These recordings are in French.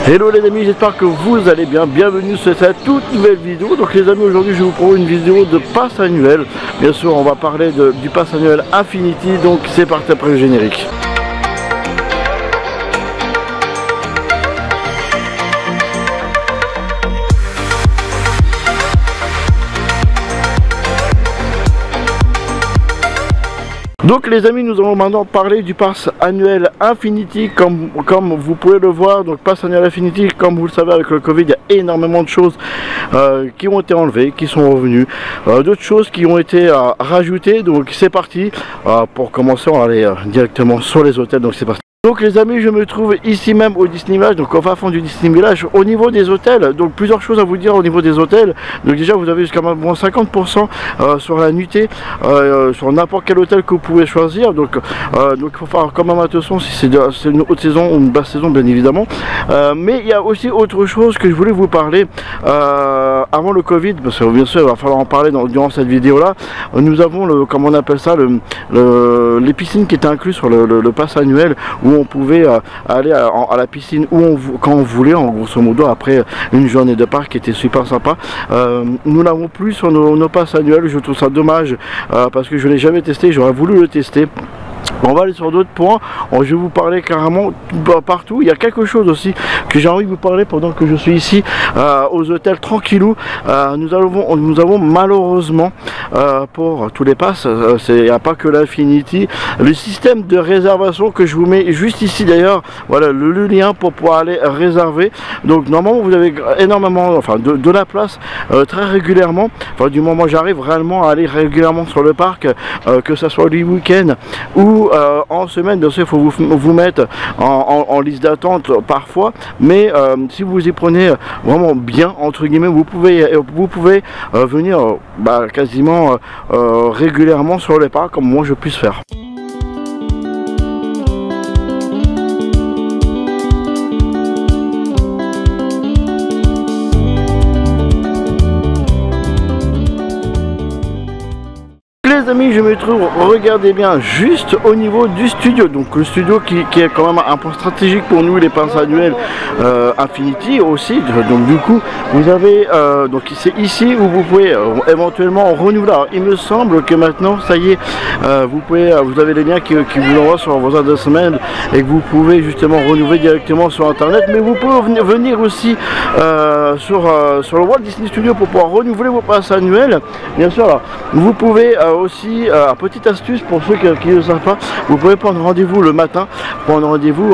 Hello les amis, j'espère que vous allez bien, bienvenue sur cette toute nouvelle vidéo. Donc les amis, aujourd'hui je vous propose une vidéo de pass annuel. Bien sûr on va parler du pass annuel Infinity, donc c'est parti après le générique. Donc les amis, nous allons maintenant parler du pass annuel Infinity comme vous pouvez le voir. Donc pass annuel Infinity, comme vous le savez, avec le Covid, il y a énormément de choses qui ont été enlevées, qui sont revenues, d'autres choses qui ont été rajoutées. Donc c'est parti. Pour commencer, on va aller directement sur les hôtels, donc c'est parti. Donc les amis, je me trouve ici même au Disney Village, donc au fin fond du Disney Village. Au niveau des hôtels, donc plusieurs choses à vous dire au niveau des hôtels. Donc déjà vous avez jusqu'à moins 50% sur la nuitée, sur n'importe quel hôtel que vous pouvez choisir. Donc il faut faire quand même attention si c'est une haute saison ou une basse saison, bien évidemment. Mais il y a aussi autre chose que je voulais vous parler avant le Covid, parce que bien sûr il va falloir en parler durant cette vidéo là. Nous avons comment on appelle ça, les piscines qui étaient inclus sur le pass annuel, où on pouvait aller à la piscine quand on voulait, en grosso modo, après une journée de parc qui était super sympa. Nous n'avons plus sur nos passes annuels. Je trouve ça dommage parce que je ne l'ai jamais testé, j'aurais voulu le tester. On va aller sur d'autres points. Je vais vous parler carrément partout. Il y a quelque chose aussi que j'ai envie de vous parler pendant que je suis ici aux hôtels tranquillou. Nous avons malheureusement pour tous les passes, il n'y a pas que l'Infinity, le système de réservation que je vous mets juste ici d'ailleurs. Voilà le lien pour pouvoir aller réserver. Donc normalement vous avez énormément, enfin de la place très régulièrement. Enfin du moment où j'arrive réellement à aller régulièrement sur le parc, que ce soit le week-end ou en semaine. Bien sûr il faut vous mettre en liste d'attente parfois, mais si vous y prenez vraiment bien entre guillemets, vous pouvez venir quasiment régulièrement sur les parcs, comme moi je puisse faire. Les amis, je me trouve, regardez bien, juste au niveau du studio. Donc le studio qui est quand même un point stratégique pour nous, les passes annuels Infinity aussi. Donc du coup vous avez donc c'est ici où vous pouvez éventuellement renouveler. Alors, il me semble que maintenant ça y est, vous avez les liens qui vous envoient sur vos adresses mail et que vous pouvez justement renouveler directement sur internet. Mais vous pouvez venir aussi sur le Walt Disney Studio pour pouvoir renouveler vos passes annuels. Bien sûr, alors, vous pouvez aussi, petite astuce pour ceux qui ne le savent pas, vous pouvez prendre rendez-vous le matin, prendre rendez-vous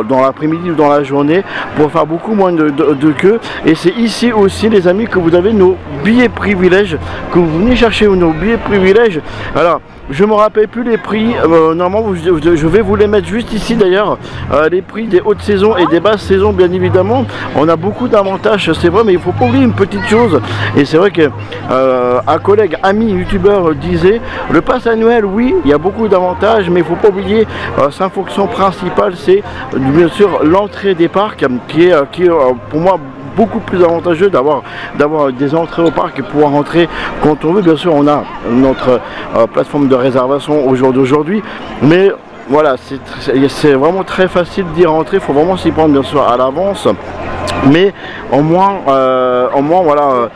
dans l'après-midi ou dans la journée pour faire beaucoup moins de queue. Et c'est ici aussi les amis que vous avez nos billets privilèges, que vous venez chercher nos billets privilèges. Alors je me rappelle plus les prix, normalement je vais vous les mettre juste ici d'ailleurs, les prix des hautes saisons et des basses saisons. Bien évidemment on a beaucoup d'avantages, c'est vrai, mais il faut pas oublier une petite chose, et c'est vrai que un collègue, ami, youtubeur disait, le pass annuel, oui il y a beaucoup d'avantages, mais il faut pas oublier sa fonction principale, c'est bien sûr l'entrée des parcs, qui est pour moi beaucoup plus avantageux d'avoir des entrées au parc et pouvoir entrer quand on veut. Bien sûr on a notre plateforme de réservation au jour d'aujourd'hui, mais voilà, c'est vraiment très facile d'y rentrer. Il faut vraiment s'y prendre bien sûr à l'avance, mais au moins voilà,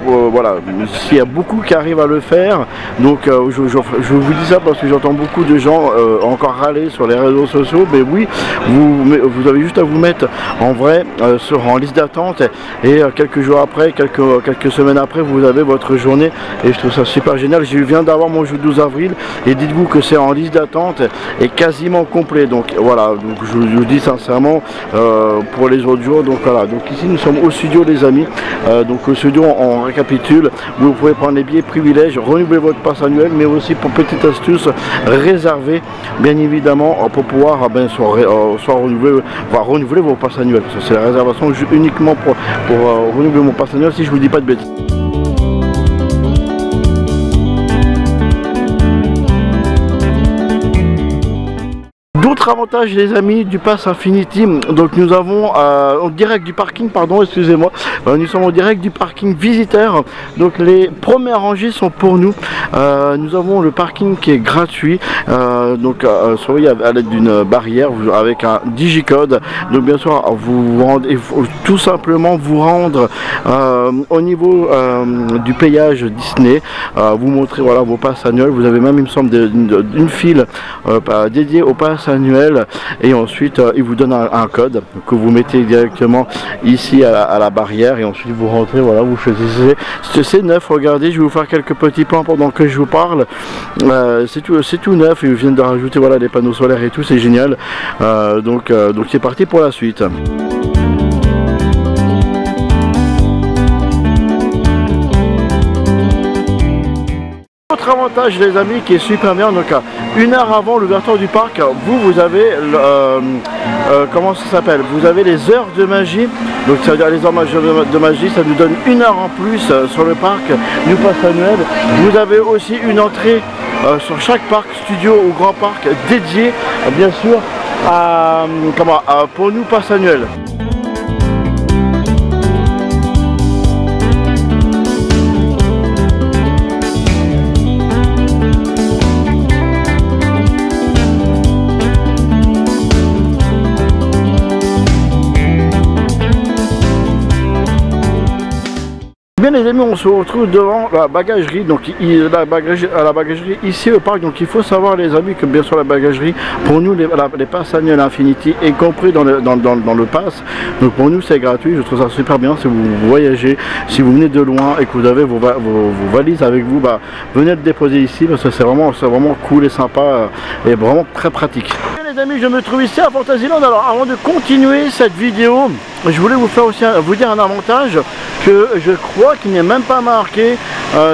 voilà, s'il y a beaucoup qui arrivent à le faire. Donc je vous dis ça parce que j'entends beaucoup de gens encore râler sur les réseaux sociaux, mais oui, vous avez juste à vous mettre en vrai en liste d'attente, et quelques jours après, quelques semaines après, vous avez votre journée, et je trouve ça super génial. Je viens d'avoir mon jeu 12 avril et dites-vous que c'est en liste d'attente et quasiment complet. Donc voilà, donc je vous dis sincèrement pour les autres jours. Donc voilà, donc ici nous sommes au studio les amis. Donc au studio on récapitule, vous pouvez prendre les billets privilèges, renouveler votre passe annuel, mais aussi pour petite astuce, réserver bien évidemment pour pouvoir soit renouveler vos passes annuels. C'est la réservation uniquement pour renouveler mon passe annuel, si je vous dis pas de bêtises. Autre avantage les amis du Pass Infinity, donc nous avons en direct du parking, pardon, excusez-moi, nous sommes en direct du parking visiteur, donc les premières rangées sont pour nous. Nous avons le parking qui est gratuit, donc surveillé à l'aide d'une barrière avec un digicode. Donc bien sûr vous rendez, il faut tout simplement vous rendre au niveau du payage Disney, vous montrez voilà vos passes annuelles. Vous avez même il me semble une file dédiée au pass annuel, et ensuite il vous donne un code que vous mettez directement ici à la barrière, et ensuite vous rentrez, voilà, vous choisissez. C'est neuf, regardez, je vais vous faire quelques petits plans pendant que je vous parle. C'est tout neuf, ils viennent de rajouter voilà des panneaux solaires et tout, c'est génial. Donc c'est parti pour la suite. Autre avantage les amis qui est super bien, donc une heure avant l'ouverture du parc, vous avez comment ça s'appelle, vous avez les heures de magie. Donc ça veut dire les heures de magie, ça nous donne une heure en plus sur le parc du pass annuel. Vous avez aussi une entrée sur chaque parc studio ou grand parc dédié bien sûr pour nous pass annuel. Bien les amis, on se retrouve devant la bagagerie, donc la bagagerie ici au parc. Donc il faut savoir les amis que bien sûr la bagagerie, pour nous les passes annuelles Infinity est compris dans le pass. Donc pour nous c'est gratuit, je trouve ça super bien. Si vous voyagez, si vous venez de loin et que vous avez vos valises avec vous, venez le déposer ici parce que c'est vraiment cool et sympa et vraiment très pratique. Bien les amis, je me trouve ici à Fantasyland. Alors avant de continuer cette vidéo, je voulais vous faire aussi vous dire un avantage que je crois qu'il n'est même pas marqué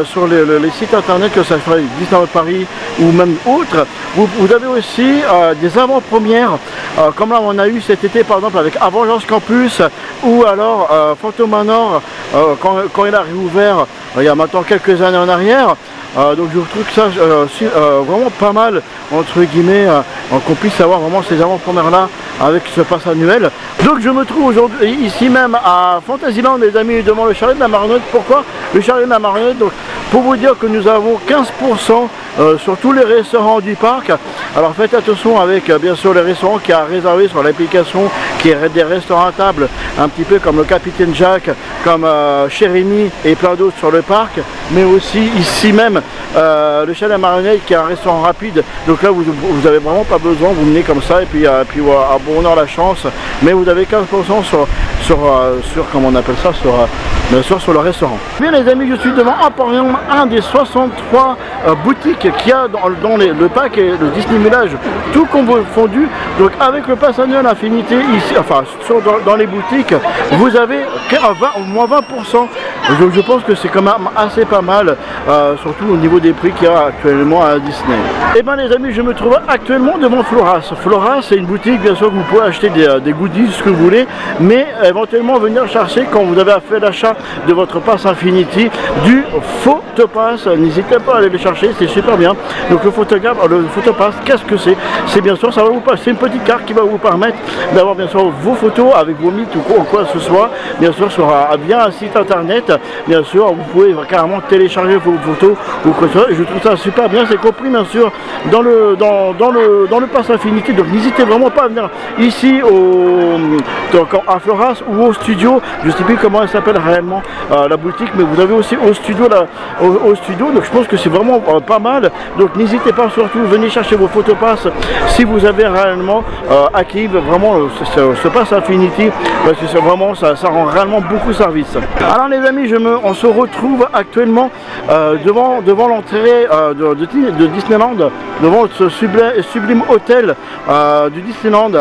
sur les sites internet, que ça soit Disneyland Paris ou même autres. Vous avez aussi des avant-premières, comme là on a eu cet été par exemple avec Avengers Campus, ou alors Phantom Manor quand il a réouvert il y a maintenant quelques années en arrière. Donc je trouve que ça vraiment pas mal entre guillemets, qu'on puisse avoir vraiment ces avant-premières là avec ce pass annuel. Donc je me trouve aujourd'hui ici même à Fantasyland les amis, devant le chalet de la marionnette. Pourquoi le chalet de la marionnette? Donc pour vous dire que nous avons 15% sur tous les restaurants du parc. Alors faites attention avec bien sûr les restaurants qui a réservé sur l'application, qui est des restaurants à table, un petit peu comme le Capitaine Jack, comme chez Rémi et plein d'autres sur le parc, mais aussi ici même le chalet de la marionnette qui est un restaurant rapide. Donc là vous avez vraiment pas besoin, vous venez comme ça et puis à bon honneur la chance, mais vous avez 15% sur comment on appelle ça, bien sûr sur le restaurant. Bien les amis, je suis devant Emporium, un des 63 boutiques qu'il y a dans le parc et le Disney Village, tout confondu. Donc avec le pass annuel Infinity ici, enfin dans les boutiques, vous avez moins 20%. Donc je pense que c'est quand même assez pas mal, surtout au niveau des prix qu'il y a actuellement à Disney. Et bien les amis, je me trouve actuellement devant Floras. Floras, c'est une boutique bien sûr que vous pouvez acheter des goodies, ce que vous voulez, mais éventuellement venir chercher quand vous avez fait l'achat de votre pass Infinity du Photopass. N'hésitez pas à aller le chercher, c'est super bien. Donc le Photopass, qu'est-ce que c'est? C'est bien sûr, ça va vous passer une petite carte qui va vous permettre d'avoir bien sûr vos photos avec vos mythes ou quoi que ce soit, bien sûr sur un site internet. Bien sûr, vous pouvez carrément télécharger vos photos ou quoi que ce soit. Je trouve ça super bien, c'est compris bien sûr dans le pass Infinity. Donc n'hésitez vraiment pas à venir ici à Floras ou au studio. Je ne sais plus comment elle s'appelle réellement la boutique, mais vous avez aussi au studio donc je pense que c'est vraiment pas mal. Donc n'hésitez pas, surtout venez chercher vos Photopass si vous avez réellement acquis vraiment ce pass Infinity, parce que c'est vraiment ça rend réellement beaucoup service. Alors les amis, on se retrouve actuellement devant l'entrée de Disneyland, devant ce sublime hôtel du Disneyland,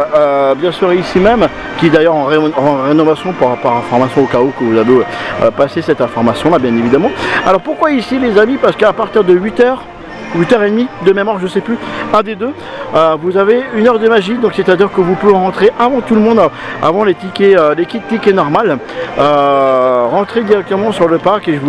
bien sûr ici même, qui est d'ailleurs en rénovation par information au cas où que vous avez passé cette information là bien évidemment. Alors pourquoi ici les amis? Parce qu'à partir de 8h, 8h30 de mémoire, je sais plus, un des deux, vous avez une heure de magie, donc c'est-à-dire que vous pouvez rentrer avant tout le monde, avant les tickets, les kits tickets normales, rentrer directement sur le parc. Et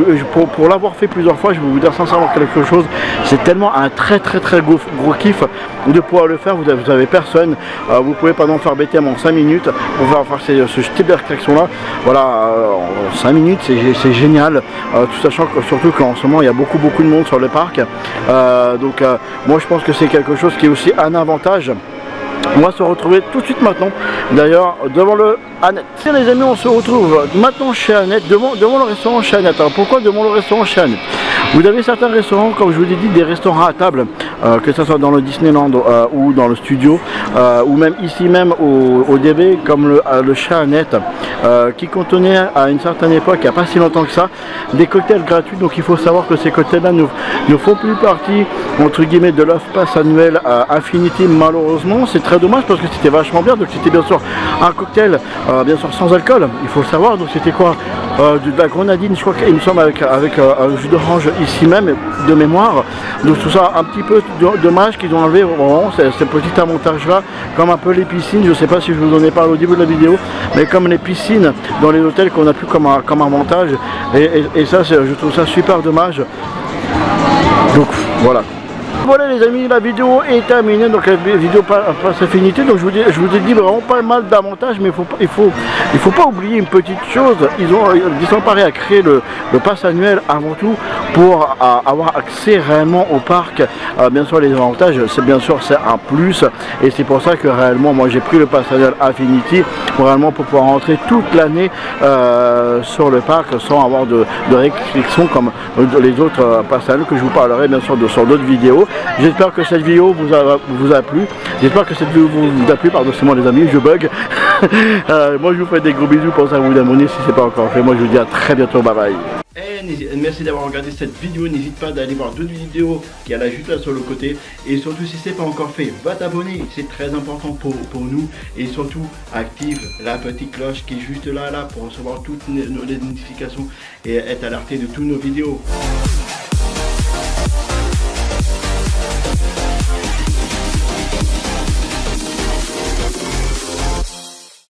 pour l'avoir fait plusieurs fois, je vais vous dire sincèrement quelque chose, c'est tellement un très gros kiff de pouvoir le faire. Vous avez personne, vous pouvez par exemple faire BTM en 5 minutes pour faire ce type d'attraction là, voilà, en 5 minutes c'est génial, tout sachant que surtout qu'en ce moment il y a beaucoup de monde sur le parc, donc moi je pense que c'est quelque chose qui est aussi un avantage. On va se retrouver tout de suite maintenant, d'ailleurs, devant le Annette. Tiens les amis, on se retrouve maintenant chez Annette, devant le restaurant chez Annette. Alors pourquoi devant le restaurant chez Annette? Vous avez certains restaurants, comme je vous ai dit, des restaurants à table, que ce soit dans le Disneyland ou dans le studio, ou même ici même au DB, comme le chez Annette, qui contenait à une certaine époque, il n'y a pas si longtemps que ça, des cocktails gratuits. Donc il faut savoir que ces cocktails-là ne font plus partie, entre guillemets, de l'offre pass annuel Infinity, malheureusement. C'est très dommage parce que c'était vachement bien. Donc c'était bien sûr un cocktail, bien sûr sans alcool, il faut le savoir. Donc c'était quoi, de la grenadine, je crois qu'il me semble, avec un jus d'orange ici même de mémoire. Donc tout ça un petit peu dommage qu'ils ont enlevé vraiment ces petits avantages là, comme un peu les piscines. Je sais pas si je vous en ai parlé au début de la vidéo, mais comme les piscines dans les hôtels qu'on a plus comme avantage, et ça je trouve ça super dommage. Donc voilà. Voilà les amis, la vidéo est terminée, donc la vidéo passe Infinity. Donc je vous ai dit vraiment pas mal d'avantages, mais il faut pas oublier une petite chose. Ils sont parés à créer le pass annuel avant tout pour avoir accès réellement au parc. Bien sûr les avantages, c'est un plus, et c'est pour ça que réellement moi j'ai pris le pass annuel Infinity pour pouvoir rentrer toute l'année sur le parc sans avoir de restrictions comme les autres pass annuels que je vous parlerai bien sûr sur d'autres vidéos. J'espère que cette vidéo vous a plu. J'espère que cette vidéo vous a plu. Pardon, c'est moi les amis, je bug. Moi je vous fais des gros bisous. Pensez à vous abonner si ce n'est pas encore fait. Moi je vous dis à très bientôt. Bye bye. Merci d'avoir regardé cette vidéo. N'hésite pas d'aller voir d'autres vidéos qui est juste là sur le côté. Et surtout, si ce n'est pas encore fait, va t'abonner. C'est très important pour nous. Et surtout, active la petite cloche qui est juste là pour recevoir toutes les notifications et être alerté de toutes nos vidéos.